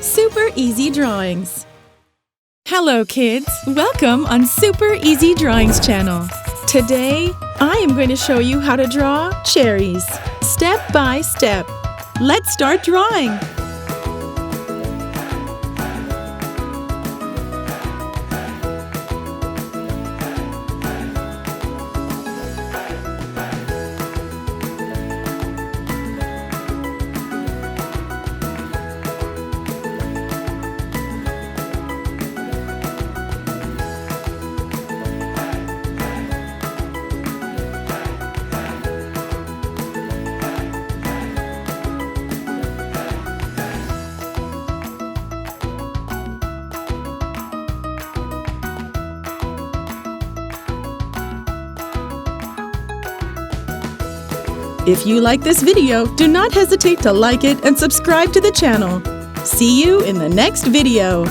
Super Easy Drawings. Hello kids, welcome on Super Easy Drawings channel. Today, I am going to show you how to draw cherries, step by step. Let's start drawing. If you like this video, do not hesitate to like it and subscribe to the channel. See you in the next video.